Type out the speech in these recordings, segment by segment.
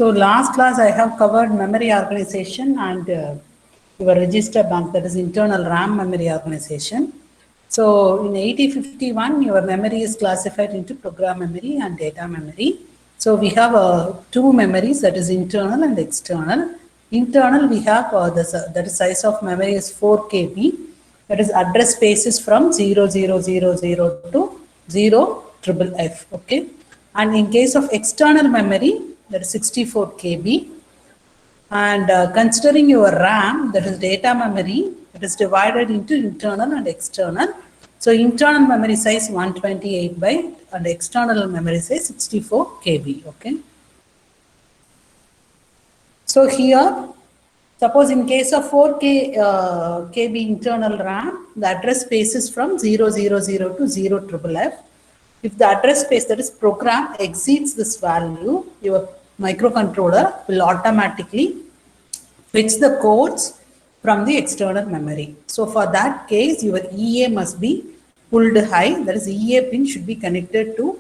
So last class I have covered memory organization and your register bank, that is internal RAM memory organization. So in 8051, your memory is classified into program memory and data memory. So we have two memories, that is internal and external. Internal, we have that is size of memory is 4 KB. That is address spaces from 0000 to 0FFF. Okay. And in case of external memory, that is 64 KB. And considering your RAM, that is data memory, it is divided into internal and external. So internal memory size 128 byte and external memory size 64 KB. Okay. So here, suppose in case of 4 KB internal RAM, the address space is from 000 to 0FFF. If the address space, that is program, exceeds this value, your microcontroller will automatically fetch the codes from the external memory. So for that case, your EA must be pulled high. That is, EA pin should be connected to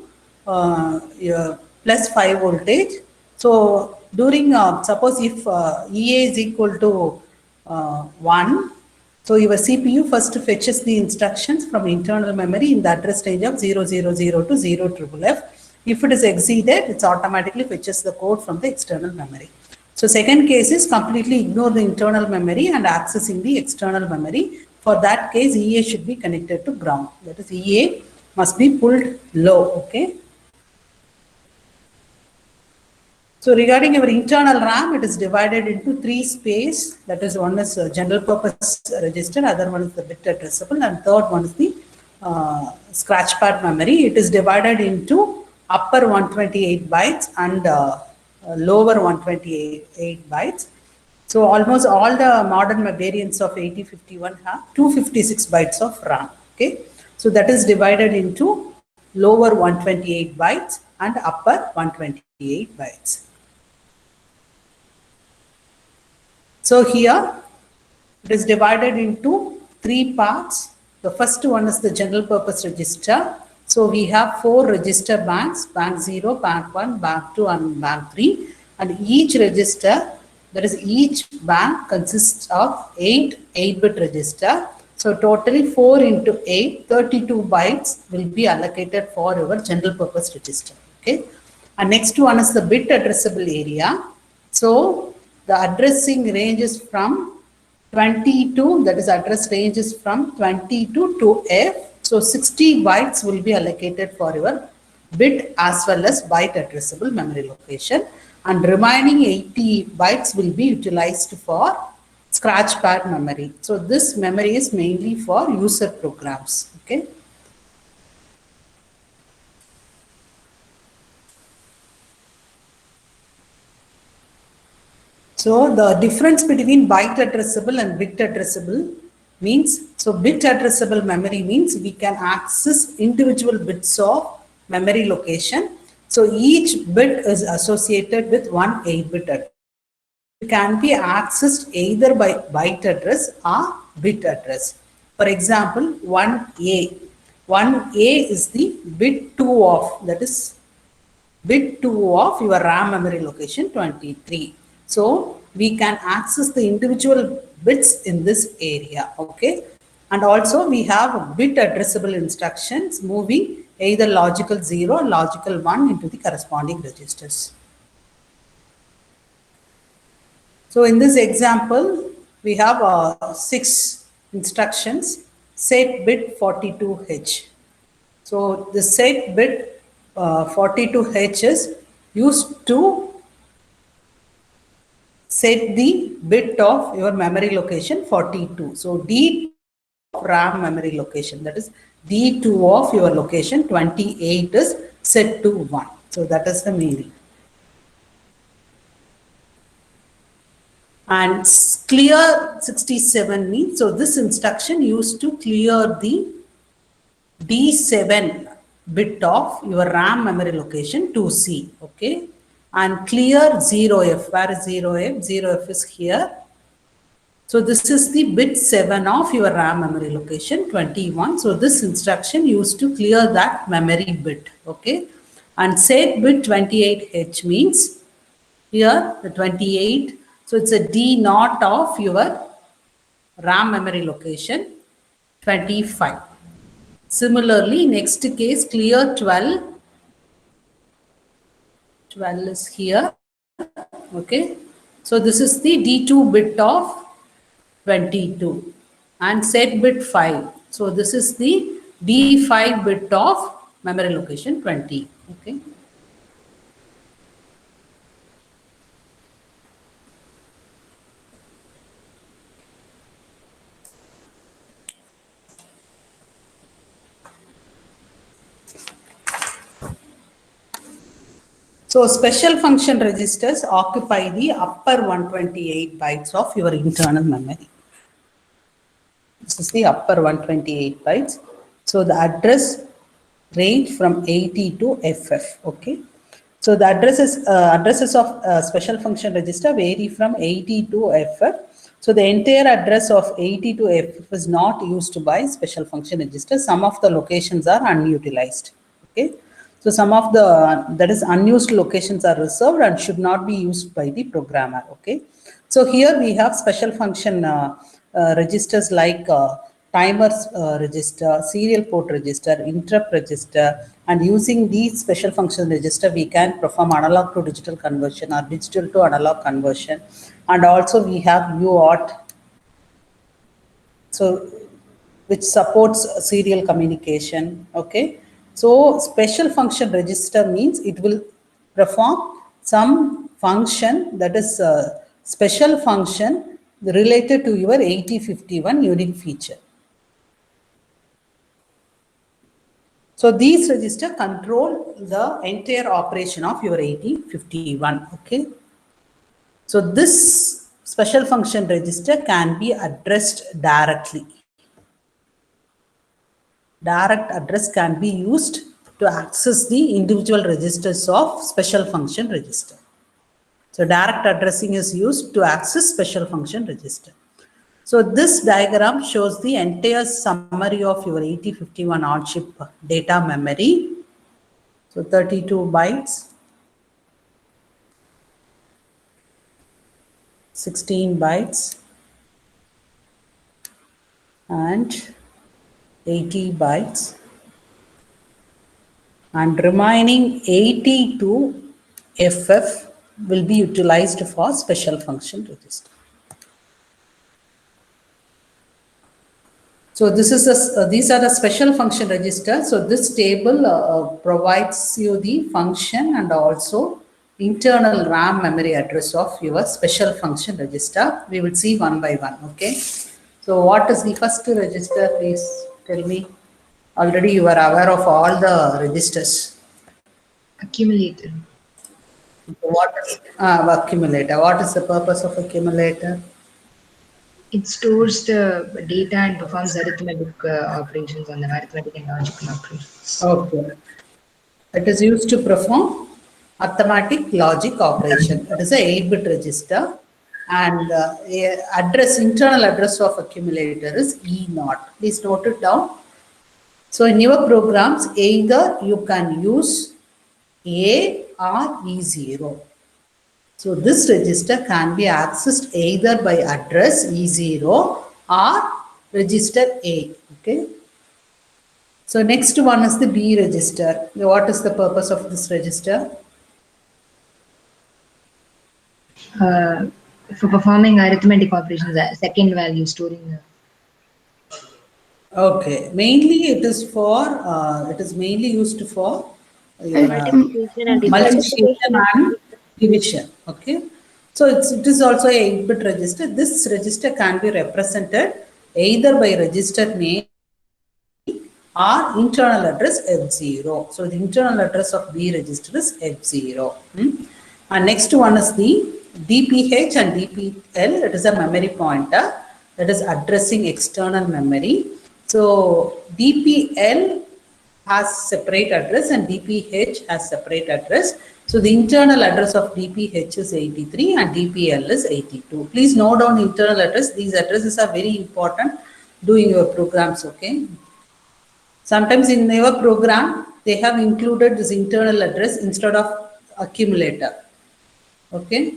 your plus 5 voltage. So during, suppose if EA is equal to 1, so your CPU first fetches the instructions from internal memory in the address range of 000 to 0FFF. If it is exceeded, it automatically fetches the code from the external memory. So second case is completely ignore the internal memory and accessing the external memory. For that case, EA should be connected to ground. That is, EA must be pulled low. Okay. So regarding our internal RAM, it is divided into 3 space. That is, one is general purpose register, other one is the bit addressable, and third one is the scratch pad memory. It is divided into upper 128 bytes and lower 128 bytes. So almost all the modern variants of 8051 have 256 bytes of RAM. Okay. So that is divided into lower 128 bytes and upper 128 bytes. So here it is divided into 3 parts. The first one is the general purpose register. So we have 4 register banks, bank 0, bank 1, bank 2 and bank 3. And each register, that is each bank consists of 8 8-bit register. So totally 4 into 8, 32 bytes will be allocated for your general purpose register. Okay. And next one is the bit addressable area. So the addressing ranges from 22, that is address ranges from 22 to F. So 60 bytes will be allocated for your bit as well as byte addressable memory location. And remaining 80 bytes will be utilized for scratch pad memory. So this memory is mainly for user programs. Okay. So the difference between byte addressable and bit addressable means, so bit addressable memory means we can access individual bits of memory location. So each bit is associated with one 8-bit address. It can be accessed either by byte address or bit address. For example, 1A. 1A is the bit 2 of, that is bit 2 of your RAM memory location 23. So we can access the individual bits in this area. Okay. And also we have bit addressable instructions moving either logical 0 or logical 1 into the corresponding registers. So in this example, we have 6 instructions, set bit 42H. So the set bit 42H is used to set the bit of your memory location 42. So D of RAM memory location, that is D2 of your location 28 is set to 1. So that is the meaning. And clear 67 means, so this instruction used to clear the D7 bit of your RAM memory location 2C. Okay. And clear 0F. Where is 0F? 0F is here. So this is the bit 7 of your RAM memory location 21. So this instruction used to clear that memory bit. Okay. And set bit 28H means Here, the 28. So it's a D naught of your RAM memory location, 25. Similarly, next case, clear 12. 12 is here. Okay. So this is the D2 bit of 22 and set bit 5. So this is the D5 bit of memory location 20. Okay. So special function registers occupy the upper 128 bytes of your internal memory. This is the upper 128 bytes. So the address range from 80 to FF. Okay. So the addresses of special function register vary from 80 to FF. So the entire address of 80 to FF is not used by special function register. Some of the locations are unutilized. Okay. So some of the that is unused locations are reserved and should not be used by the programmer. Okay. So here we have special function registers like timers register, serial port register, interrupt register, and using these special function register, we can perform analog to digital conversion or digital to analog conversion. And also we have UART, so which supports serial communication. Okay. So special function register means it will perform some function that is a special function related to your 8051 unique feature. So these registers control the entire operation of your 8051. Okay. So this special function register can be addressed directly. Direct address can be used to access the individual registers of special function register. So direct addressing is used to access special function register. So this diagram shows the entire summary of your 8051 on-chip data memory. So 32 bytes, 16 bytes, and 80 bytes, and remaining 82 FF will be utilized for special function register. So this is these are the special function registers. So this table provides you the function and also internal RAM memory address of your special function register. We will see one by one. Okay. So what is the first register? Please tell me. Already you are aware of all the registers. Accumulator. What is accumulator? What is the purpose of accumulator? It stores the data and performs arithmetic operations on the arithmetic and logical operations. Okay. It is used to perform arithmetic logic operation. It is a 8-bit register, and internal address of accumulator is E0. Please note it down. So in your programs, either you can use A or E0. So this register can be accessed either by address E0 or register A. Okay. So next one is the B register. What is the purpose of this register? For performing arithmetic operations, second value storing the. Okay, mainly it is for it is mainly used for multiplication and division. Okay, so it is also a 8-bit register. This register can be represented either by register name or internal address F0. So the internal address of B register is F0. And next one is the DPH and DPL. It is a memory pointer that is addressing external memory. So DPL has separate address and DPH has separate address. So the internal address of DPH is 83 and DPL is 82. Please note down internal address. These addresses are very important doing your programs. Okay. Sometimes in your program, they have included this internal address instead of accumulator. Okay.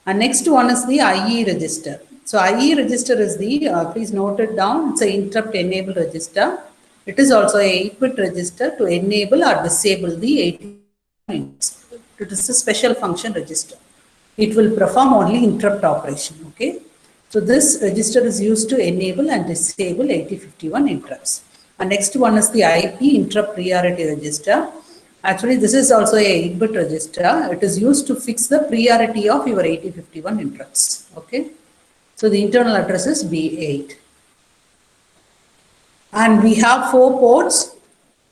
And next one is the IE register. So IE register is the, please note it down, it's an interrupt enable register. It is also a 8-bit register to enable or disable the 80. It is a special function register. It will perform only interrupt operation, okay? So this register is used to enable and disable 8051 interrupts. And next one is the IP interrupt priority register. Actually, this is also a 8-bit register. It is used to fix the priority of your 8051 interrupts, okay? So the internal address is B8. And we have 4 ports.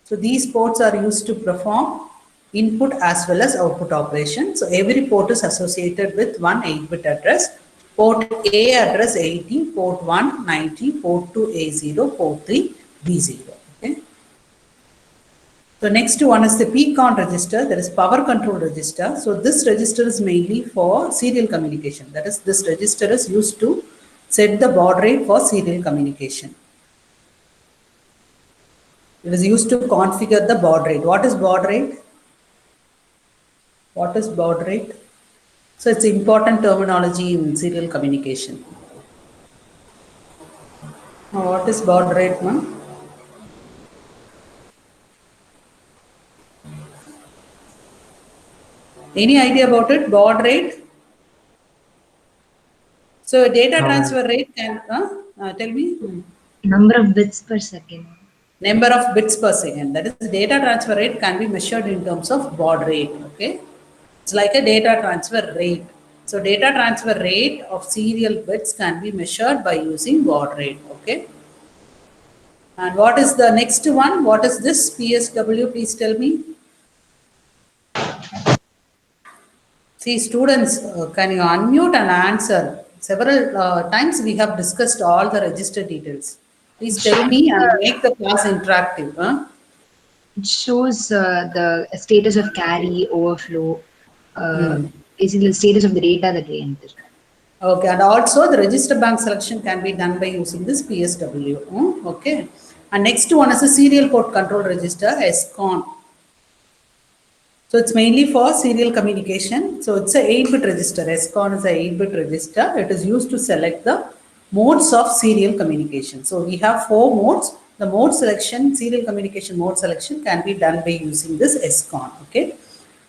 So these ports are used to perform input as well as output operations. So every port is associated with one 8-bit address. Port A address 80, port 1 90, port 2 A0, port 3 B0. Okay. So next one is the PCON register, that is power control register. So this register is mainly for serial communication. That is, this register is used to set the baud rate for serial communication. It is used to configure the baud rate. What is baud rate? What is baud rate? So it's important terminology in serial communication. Now what is baud rate, ma'am? Any idea about it? Baud rate? So data transfer rate can, tell me. Number of bits per second. Number of bits per second. That is, data transfer rate can be measured in terms of baud rate. Okay, it's like a data transfer rate. So data transfer rate of serial bits can be measured by using baud rate. Okay. And what is the next one? What is this PSW? Please tell me. See, students, can you unmute and answer? Several times we have discussed all the register details. Please tell me and make the class interactive. Huh? It shows the status of carry, overflow, basically the status of the data that we enter. Okay, and also the register bank selection can be done by using this PSW. Okay, and next one is a serial port control register, SCON. So it's mainly for serial communication. So it's a 8-bit register. SCON is a 8-bit register. It is used to select the modes of serial communication. So we have 4 modes. The mode selection, serial communication mode selection can be done by using this SCON. Okay.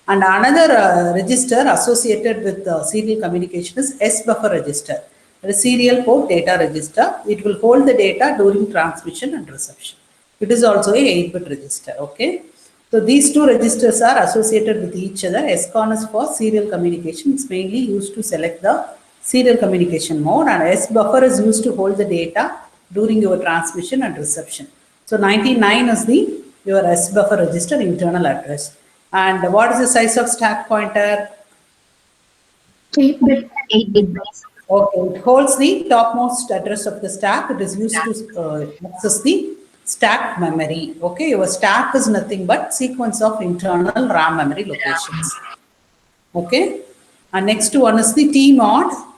And another register associated with serial communication is SBuffer register. The serial port data register. It will hold the data during transmission and reception. It is also a 8-bit register. Okay. So these 2 registers are associated with each other. SCON is for serial communication. It's mainly used to select the serial communication mode, and SBuffer is used to hold the data during your transmission and reception. So 99 is the your SBuffer register internal address. And what is the size of stack pointer? 8-bit. 8-bit. Okay, it holds the topmost address of the stack. It is used to access the stack memory. Okay, your stack is nothing but sequence of internal RAM memory locations. Okay, and next one is the TMOD.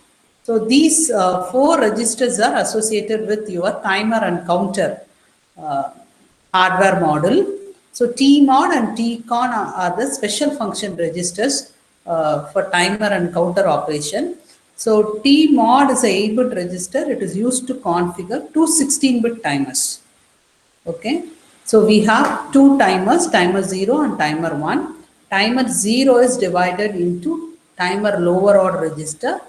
So these 4 registers are associated with your timer and counter hardware model. So TMOD and TCON are the special function registers for timer and counter operation. So TMOD is a 8-bit register. It is used to configure 2 16-bit timers. Okay, so we have 2 timers, timer 0 and timer 1. Timer 0 is divided into timer lower order register,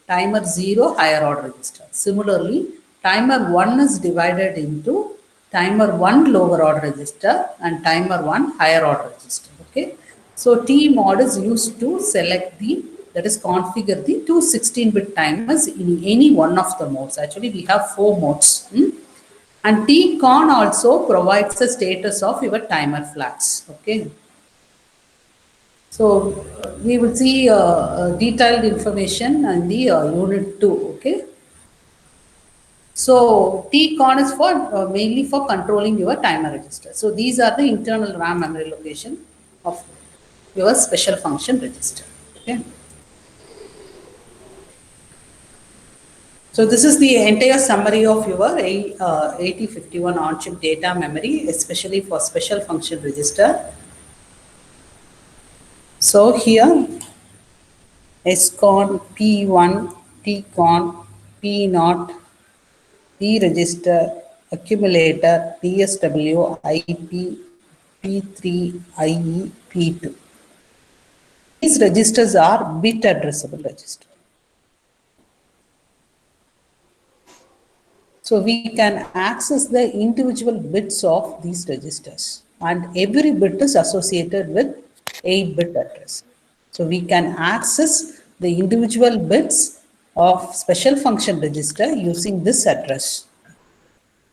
timer 0 higher order register. Similarly, timer 1 is divided into timer 1 lower order register and timer 1 higher order register. Okay, so TMOD is used to select the, that is configure the 2 16-bit timers in any one of the modes. Actually, we have 4 modes. And TCON also provides the status of your timer flags. Okay. So we will see detailed information in the unit 2. Okay. So TCON is for mainly for controlling your timer register. So these are the internal RAM memory location of your special function register. Okay. So this is the entire summary of your 8051 on-chip data memory, especially for special function register. So here SCON, P1, TCON, P0, E-register, accumulator, DSW, IP, P3, IE, P2. These registers are bit addressable registers. So we can access the individual bits of these registers, and every bit is associated with 8-bit address. So we can access the individual bits of special function register using this address.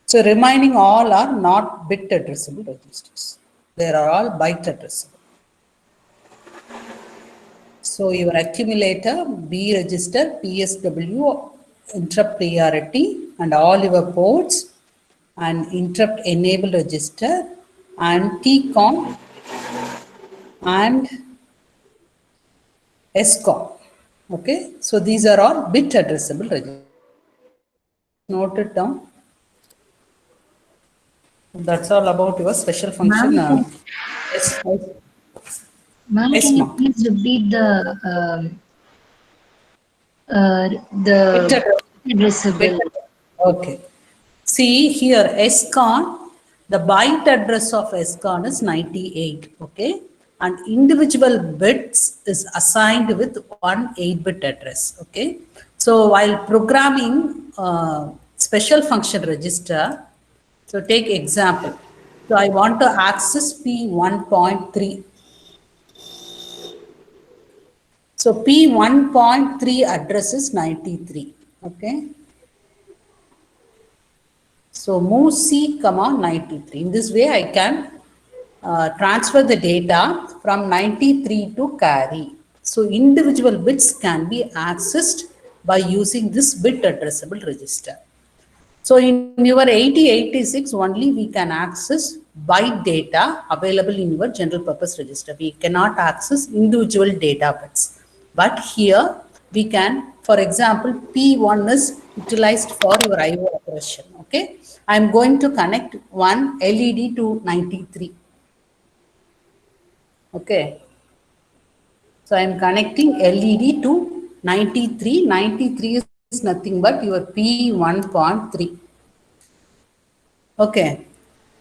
So remaining all are not bit addressable registers. They are all byte addressable. So your accumulator, B register, PSW, interrupt priority, and all your ports, and interrupt enable register, and TCON, and SCON. Okay, so these are all bit addressable registers. Note it down. That's all about your special function. Yes, Ma'am, yes, can you ma'am. please repeat the addressable? Okay. See here, SCON, the byte address of SCON is 98, okay? And individual bits is assigned with one 8-bit address, okay? So while programming special function register, so take example. So I want to access P1.3. So P1.3 address is 93, okay? So move C, 93. In this way, I can transfer the data from 93 to carry. So individual bits can be accessed by using this bit addressable register. So in your 8086 only we can access byte data available in your general purpose register. We cannot access individual data bits. But here we can, for example, P1 is utilized for your IO operation. Okay. I am going to connect one LED to 93. Okay. So I am connecting LED to 93. 93 is nothing but your P1.3. Okay.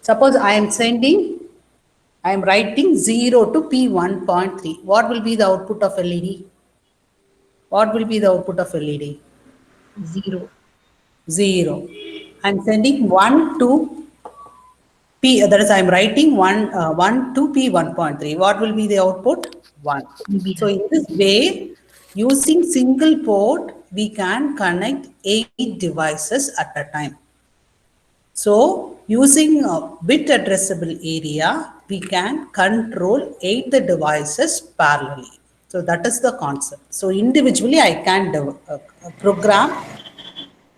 Suppose I am writing 0 to P1.3. What will be the output of LED? What will be the output of LED? 0. 0. I am sending 1 to P, that is I am writing 1 to P1.3. What will be the output? 1. So in this way, using single port, we can connect 8 devices at a time. So using a bit addressable area, we can control 8 the devices parallelly. So that is the concept. So individually, I can program,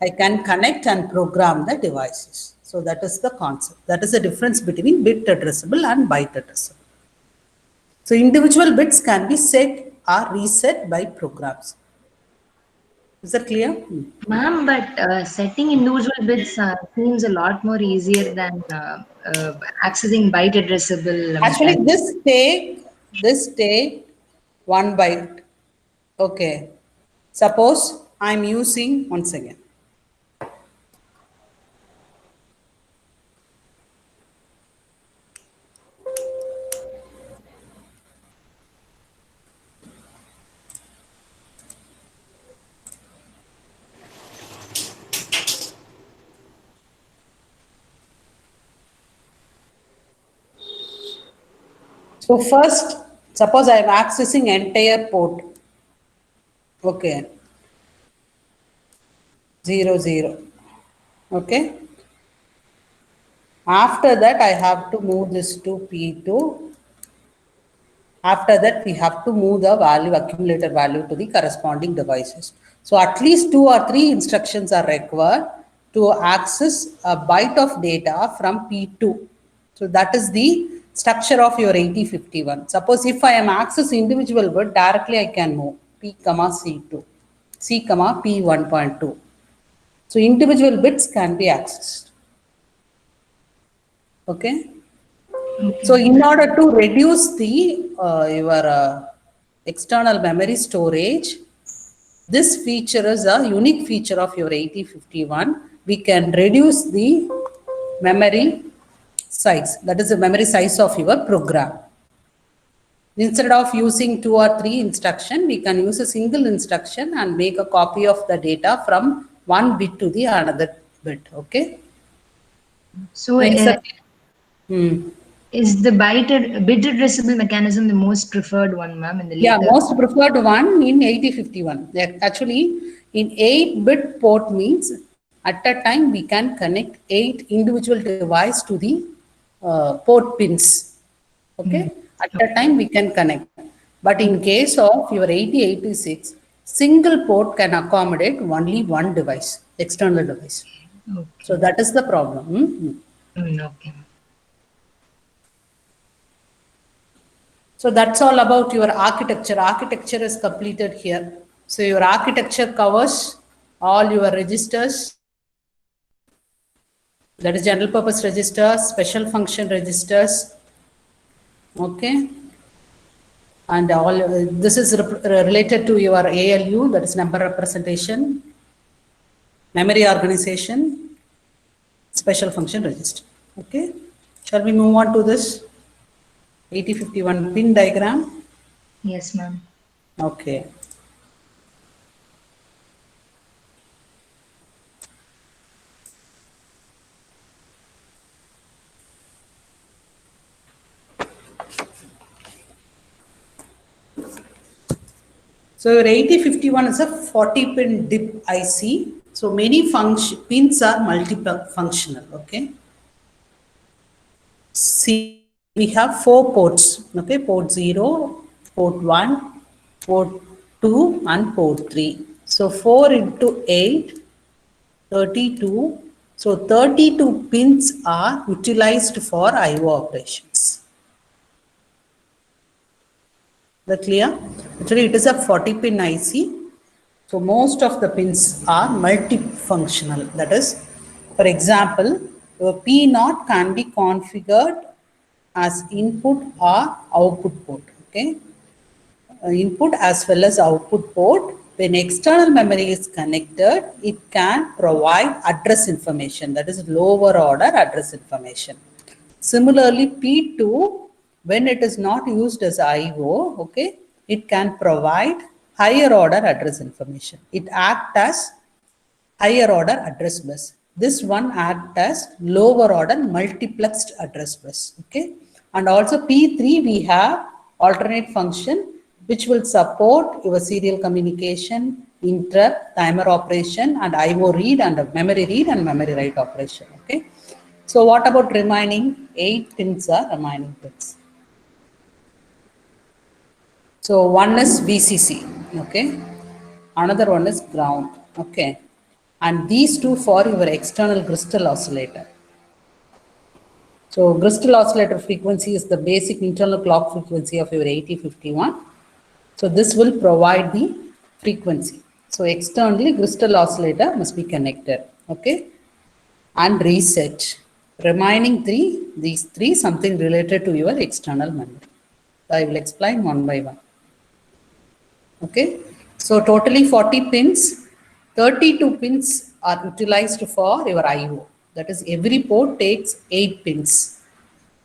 I can connect and program the devices. So that is the concept. That is the difference between bit addressable and byte addressable. So individual bits can be set or reset by programs. Is that clear? Ma'am, but setting individual bits seems a lot more easier than accessing byte addressable. Actually, this take 1 byte. Okay. Suppose I'm using, once again. So first, suppose I am accessing entire port. Okay. 0, 0. Okay. After that, I have to move this to P2. After that, we have to move the value, accumulator value to the corresponding devices. So at least 2 or 3 instructions are required to access a byte of data from P2. So that is the structure of your 8051. Suppose if I am accessing individual bit, directly I can move P, C2, C, P1.2. So individual bits can be accessed. Okay. So in order to reduce the your external memory storage. This feature is a unique feature of your 8051. We can reduce the memory size, that is the memory size of your program. Instead of using 2 or 3 instruction, we can use a single instruction and make a copy of the data from one bit to the another bit. Okay. So is the bit addressable mechanism the most preferred one, ma'am, in the later? Yeah, most preferred one in 8051. Actually, in 8-bit port means at a time we can connect 8 individual devices to the port pins. Okay, at a time we can connect. But in case of your 8086, single port can accommodate only one device, external device. Okay. So that is the problem. Okay. So that's all about your architecture. Architecture is completed here. So your architecture covers all your registers, that is general purpose registers, special function registers, okay, and all this is related to your ALU, that is number representation, memory organization, special function register. Okay, shall we move on to this 8051 pin diagram? Yes, ma'am. Okay. So your 8051 is a 40-pin DIP IC. So many pins are multi-functional, okay? See, we have 4 ports, okay? Port 0, port 1, port 2 and port 3. So 4 into 8, 32. So 32 pins are utilized for I/O operations. The clear? Actually, it is a 40-pin IC. So most of the pins are multifunctional. That is, for example, your P0 can be configured as input or output port. Okay, input as well as output port. When external memory is connected, it can provide address information. That is lower order address information. Similarly, P2, when it is not used as I/O, okay, it can provide higher order address information. It acts as higher order address bus. This one acts as lower order multiplexed address bus. Okay, and also P3 we have alternate function which will support your serial communication, interrupt, timer operation, and I/O read and memory read and memory write operation. Okay. So what about remaining 8 pins are remaining pins? So one is VCC, okay. Another one is ground, okay. And these two for your external crystal oscillator. So crystal oscillator frequency is the basic internal clock frequency of your 8051. So this will provide the frequency. So externally crystal oscillator must be connected, okay. And reset. Remaining 3, these 3 something related to your external memory. I will explain one by one. Okay. So totally 40 pins, 32 pins are utilized for your I/O. That is every port takes 8 pins.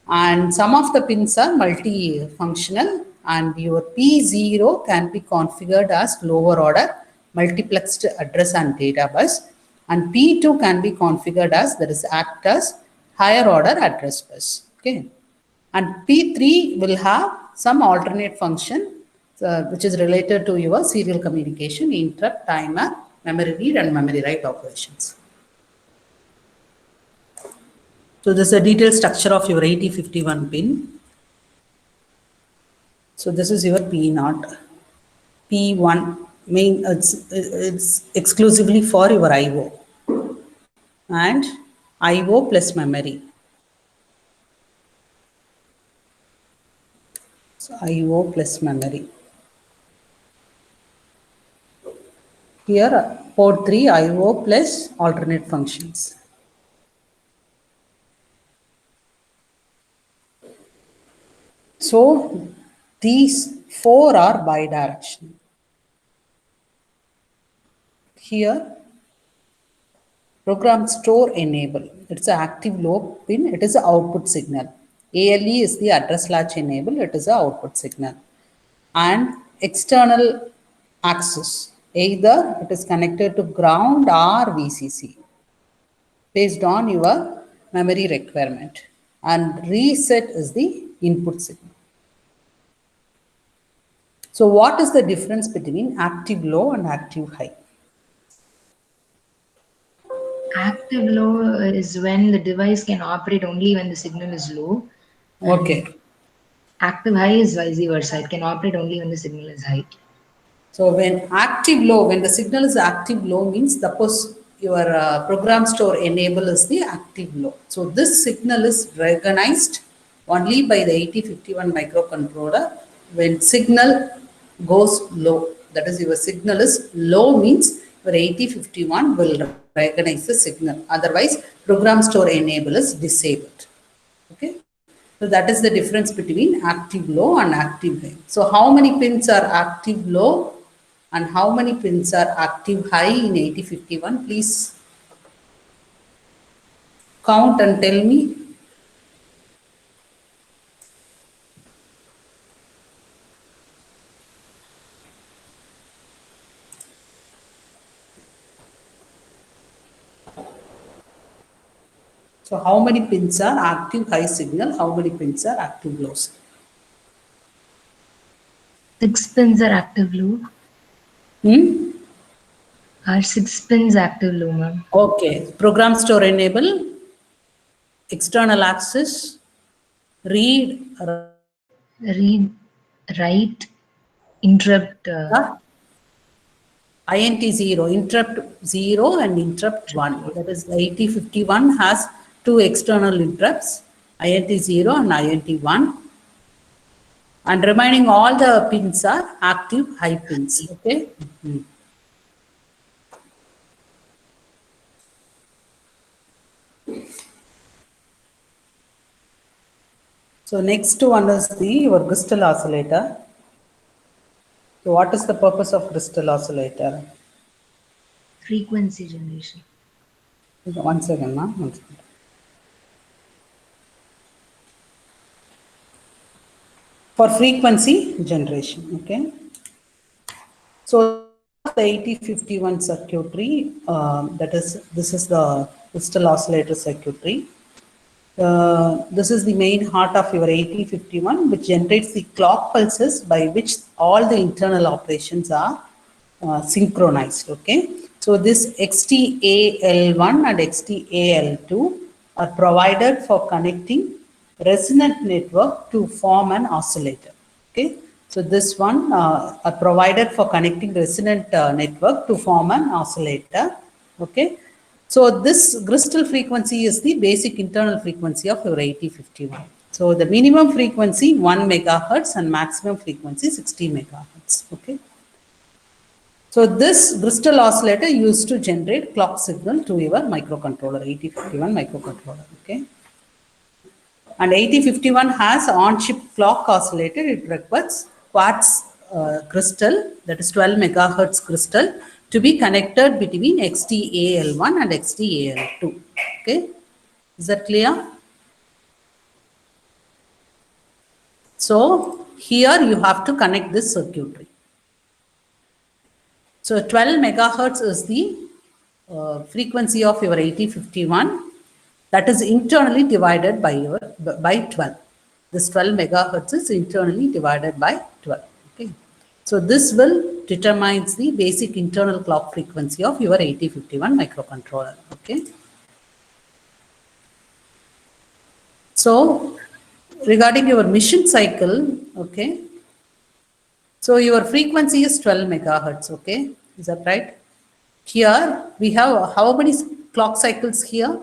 And some of the pins are multi-functional and your P0 can be configured as lower order multiplexed address and data bus, and P2 can be configured as, that is act as higher order address bus. Okay, and P3 will have some alternate function which is related to your serial communication, interrupt, timer, memory read and memory write operations. So this is a detailed structure of your 8051 pin. So this is your P0. P1 main, it's exclusively for your I/O and I/O plus memory. So I/O plus memory. Here port 3 I/O plus alternate functions. So These 4 are bidirectional. Here, program store enable. It's an active low pin. It is an output signal. ALE is the address latch enable. It is an output signal. And external access. Either it is connected to ground or VCC based on your memory requirement. And reset is the input signal. So what is the difference between active low and active high? Active low is when the device can operate only when the signal is low. Okay. Active high is vice versa. It can operate only when the signal is high. So when active low, when the signal is active low means suppose your program store enable is the active low. So this signal is recognized only by the 8051 microcontroller when signal goes low. That is your signal is low means your 8051 will recognize the signal. Otherwise program store enable is disabled. Okay. So that is the difference between active low and active high. So how many pins are active low and how many pins are active high in 8051? Please count and tell me. So how many pins are active high signal? How many pins are active low signal? 6 pins are active low. Are 6 pins active low, ma'am? Okay. Program store enable, external access, read, write, interrupt. INT 0, interrupt 0 and interrupt 1. That is 8051 has 2 external interrupts, INT 0 and INT 1. And remaining all the pins are active high pins. Okay. So next one is your crystal oscillator. So what is the purpose of crystal oscillator? Frequency generation. 1 second, ma'am. 1 second. For frequency generation, okay. So the 8051 circuitry, this is the crystal oscillator circuitry. This is the main heart of your 8051, which generates the clock pulses by which all the internal operations are synchronized. Okay, so this XTAL1 and XTAL2 are provided for connecting resonant network to form an oscillator. Okay, so this one are provided for connecting resonant network to form an oscillator. Okay. So this crystal frequency is the basic internal frequency of your 8051. So the minimum frequency 1 megahertz and maximum frequency 60 megahertz. Okay. So this crystal oscillator used to generate clock signal to your microcontroller, 8051 microcontroller. Okay. And 8051 has on-chip clock oscillator. It requires quartz crystal, that is 12 megahertz crystal, to be connected between XTAL1 and XTAL2. Okay, is that clear? So here you have to connect this circuitry. So 12 megahertz is the frequency of your 8051. That is internally divided by 12. This 12 megahertz is internally divided by 12. Okay. So this will determine the basic internal clock frequency of your 8051 microcontroller. Okay. So regarding your mission cycle, okay. So your frequency is 12 megahertz. Okay. Is that right? Here we have how many clock cycles here?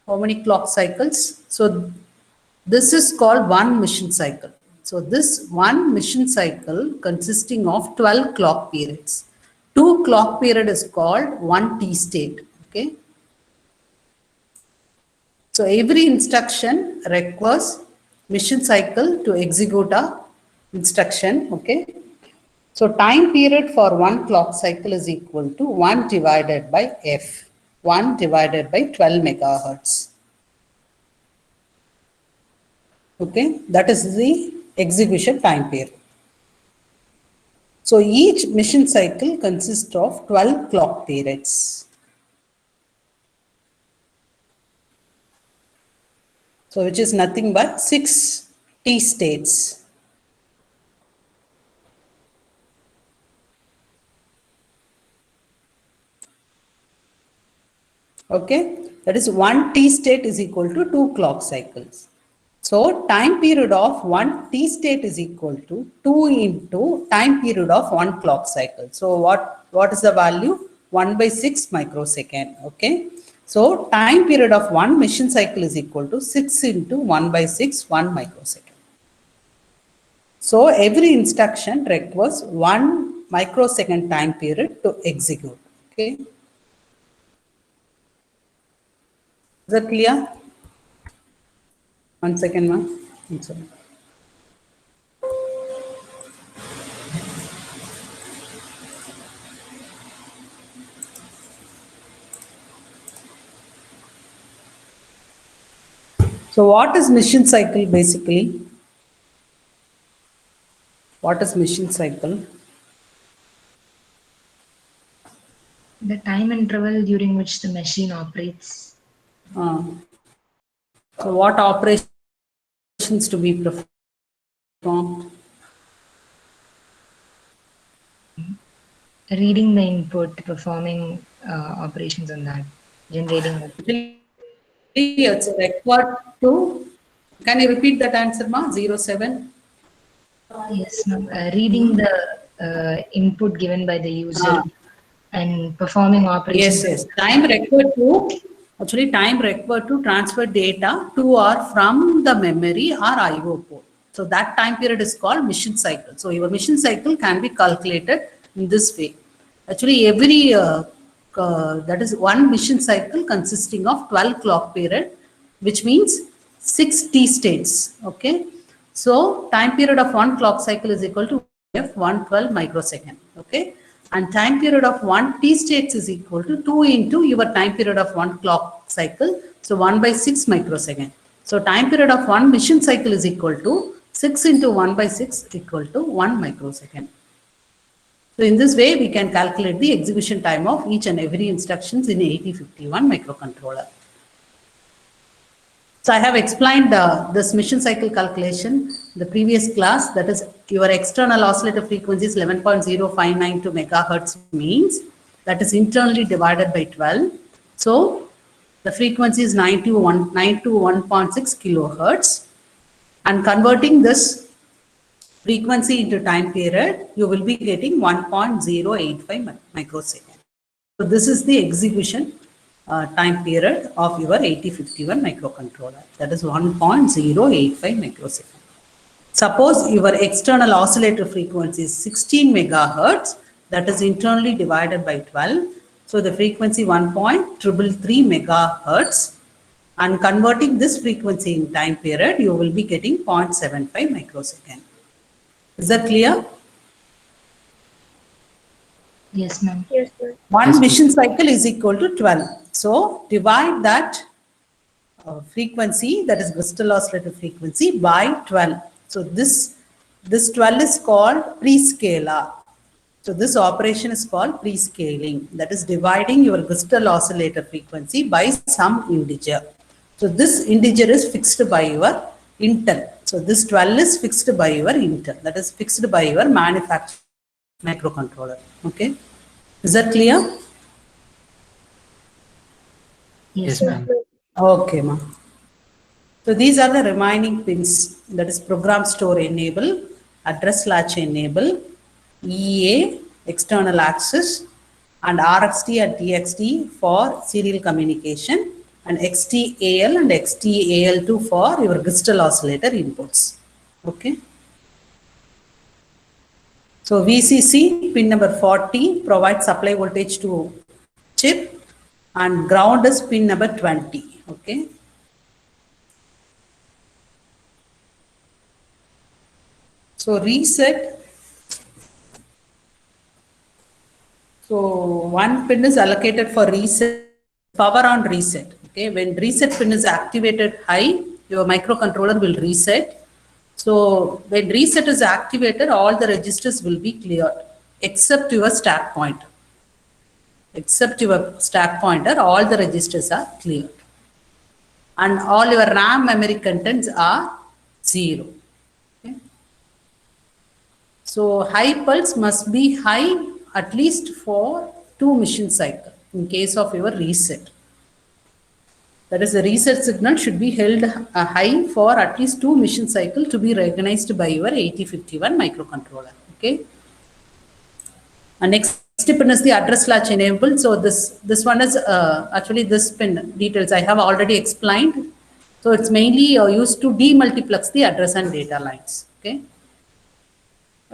How many clock cycles? So this is called one mission cycle. So this one mission cycle consisting of 12 clock periods. 2 clock period is called one T state. Okay. So every instruction requires mission cycle to execute a instruction, okay? So time period for one clock cycle is equal to 1 divided by f, 1 divided by 12 megahertz. Okay, that is the execution time period. So each mission cycle consists of 12 clock periods. So which is nothing but 6 T states. Okay, that is 1 T state is equal to 2 clock cycles. So time period of 1 T state is equal to 2 into time period of 1 clock cycle. So what is the value? 1 by 6 microsecond. Okay. So time period of 1 mission cycle is equal to 6 into 1 by 6, 1 microsecond. So every instruction requires 1 microsecond time period to execute. Okay. Is that clear? 1 second, ma'am. So what is mission cycle basically? What is mission cycle? The time interval during which the machine operates. So what operations to be performed? Reading the input, performing operations on that, generating. It's required to. Can you repeat that answer, ma? 07. Yes, ma'am. Reading the input given by the user and performing operations. Yes. Time required to transfer data to or from the memory or IO port. So that time period is called mission cycle. So your mission cycle can be calculated in this way. Actually, every that is one mission cycle consisting of 12 clock period, which means 6 T states. Okay. So time period of one clock cycle is equal to F 112 microsecond. Okay. And time period of 1 T states is equal to 2 into your time period of 1 clock cycle. So 1 by 6 microsecond. So time period of 1 mission cycle is equal to 6 into 1 by 6 equal to 1 microsecond. So in this way, we can calculate the execution time of each and every instructions in 8051 microcontroller. So I have explained this mission cycle calculation in the previous class. That is, your external oscillator frequency is 11.0592 megahertz means that is internally divided by 12. So the frequency is 921.6 kilohertz, and converting this frequency into time period, you will be getting 1.085 microsecond. So this is the execution time period of your 8051 microcontroller. That is 1.085 microsecond. Suppose your external oscillator frequency is 16 megahertz, that is internally divided by 12. So the frequency 1.333 megahertz, and converting this frequency in time period, you will be getting 0.75 microsecond. Is that clear? Yes, ma'am. Yes, sir. One mission cycle is equal to 12. So divide that frequency, that is crystal oscillator frequency, by 12. So this 12 is called prescaler. So this operation is called prescaling. That is dividing your crystal oscillator frequency by some integer. So this integer is fixed by your Intel. So this 12 is fixed by your Intel. That is fixed by your manufacturer microcontroller. Okay. Is that clear? Yes, ma'am. Okay, ma'am. So these are the remaining pins. That is program store enable, address latch enable, EA, external access, and RxD and TXD for serial communication, and XTAL and XTAL2 for your crystal oscillator inputs. Okay. So VCC pin number 40 provides supply voltage to chip, and ground is pin number 20. Okay. So reset. So one pin is allocated for reset, power on reset. Okay, when reset pin is activated high, your microcontroller will reset. So when reset is activated, all the registers will be cleared except your stack pointer. Except your stack pointer, all the registers are cleared. And all your RAM memory contents are 0. Okay. So high pulse must be high at least for 2 mission cycles in case of your reset. That is, the reset signal should be held high for at least 2 mission cycles to be recognized by your 8051 microcontroller. Okay. And next pin is the address latch enabled. So this one is actually this pin details I have already explained. So it's mainly used to demultiplex the address and data lines. Okay.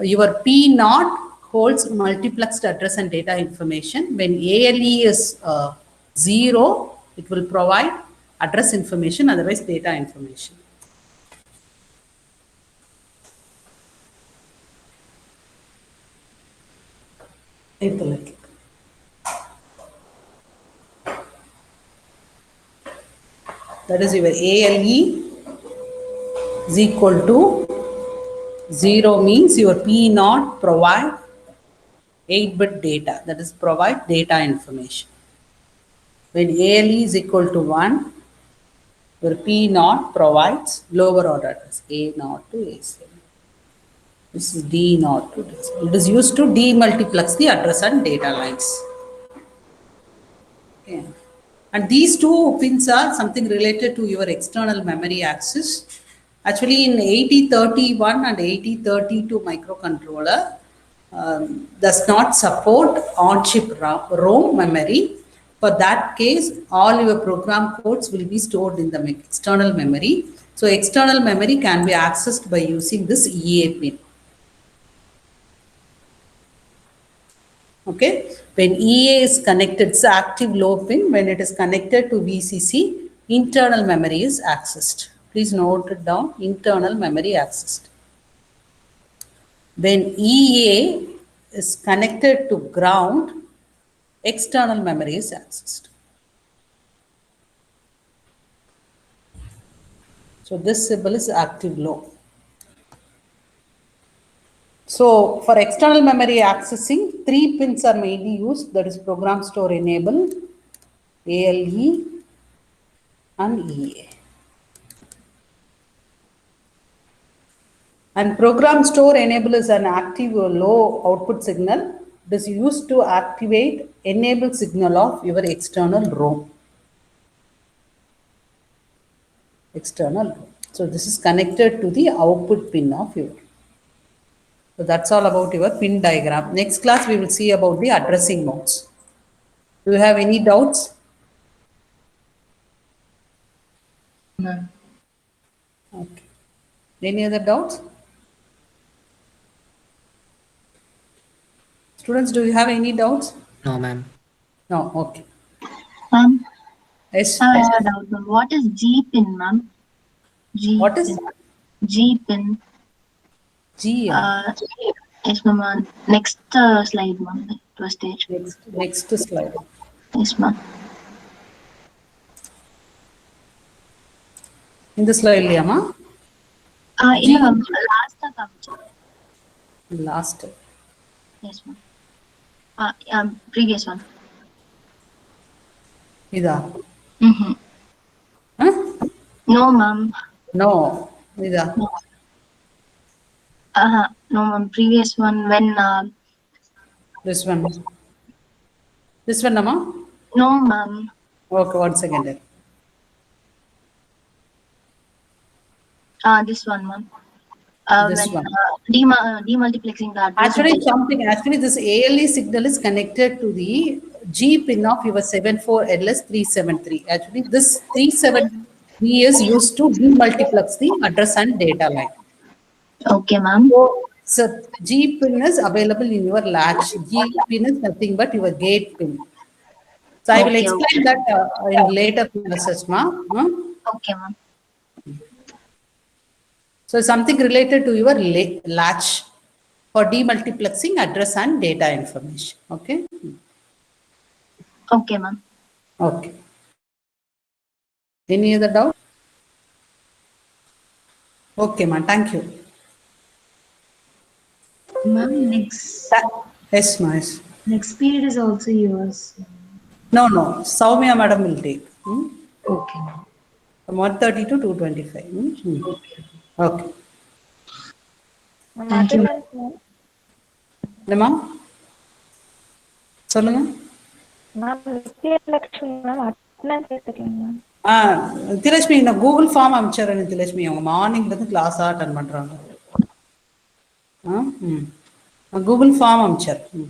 Your P0 holds multiplexed address and data information. When ALE is 0, it will provide address information, otherwise data information. That is, your ALE is equal to 0 means your P0 provide 8-bit data, that is provide data information. When ALE is equal to 1, your P0 provides lower order address, A0 to A7. This is D0 to D7. It is used to demultiplex the address and data lines. Okay. And these two pins are something related to your external memory access. Actually, in 8031 and 8032 microcontroller does not support on-chip ROM memory. For that case, all your program codes will be stored in the external memory. So external memory can be accessed by using this EA pin. Okay, when EA is connected, it's active low pin. When it is connected to VCC, internal memory is accessed. Please note it down, internal memory accessed. When EA is connected to ground, external memory is accessed. So this symbol is active low. So for external memory accessing, 3 pins are mainly used. That is program store enable, ALE and EA. And program store enable is an active or low output signal. It is used to activate enable signal of your external ROM. External ROM. So this is connected to the output pin of your. So that's all about your pin diagram. Next class we will see about the addressing modes. Do you have any doubts? No. Okay. Any other doubts? Students, do you have any doubts? No, ma'am. No, okay. Yes. I have a doubt, ma'am. What is G pin, ma'am? G What is pin. G pin. G? Yes, ma'am. Next slide, ma'am. First stage. Next slide. Yes, ma'am. In the slide, Liama? Yeah, ma'am. Last. Yes, ma'am. Previous one. Ida. Mm-hmm. Huh? No, ma'am. No. Ida. No. No, ma'am. Previous one when. This one. This one, Nama? No, ma'am. Okay, 1 second. This one, ma'am. This When one. demultiplexing the address. Actually, this ALE signal is connected to the G pin of your 74LS373. Actually, this 373 is used to demultiplex the address and data line. Okay, ma'am. So G pin is available in your latch. G pin is nothing but your gate pin. So I will explain that in later classes, ma'am. Okay, ma'am. So something related to your latch for demultiplexing address and data information. Okay. Okay, ma'am. Okay. Any other doubt? Okay, ma'am. Thank you. Ma'am, next Yes, ma'am. Yes. next period is also yours. No, no. Soumya madam will take. Okay, ma'am. From 1:30 to 2:25. Okay. Okay. Thank you, ma'am. என்னம்மா சொல்லுங்க. திலட்சுமி நான் Google form அனுப்பிச்சிடுறேன். திலட்சுமி அவங்க மார்னிங்ல இருந்து கிளாஸா attend பண்றாங்க. Google form அனுப்பிச்சிடுறேன்.